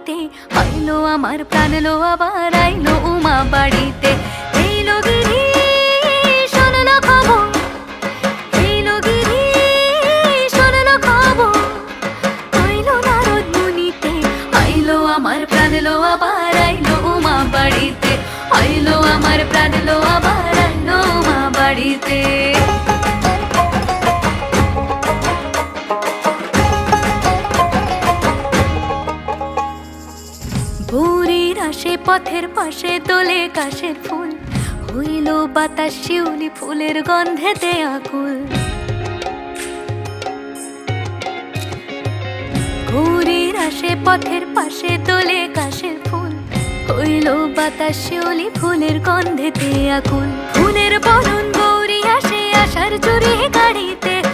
বাড়িতে, আইলো আমার প্রাণ লো আবার আইলো উমা বাড়িতে। এইলো গিরি শোনলো খবর, এইলো গিরি শোনলো খবর, আইলো নারদ মুনিতে, আইলো আমার প্রাণ লো আবার আইলো উমা বাড়িতে, আইলো আমার প্রাণ লো আবার আইলো উমা বাড়িতে। ভোরের আসে পথের পাশে তোলে কাশের ফুল, হইল বাতাস শিউলি ফুলের গন্ধেতে আকুল। ভোরের আসে পথের পাশে তোলে কাশের ফুল, হইল বাতাস শিউলি ফুলের গন্ধেতে আকুল। ফুলের বরণ গৌরী আসে আশার জুড়ে গাড়িতে,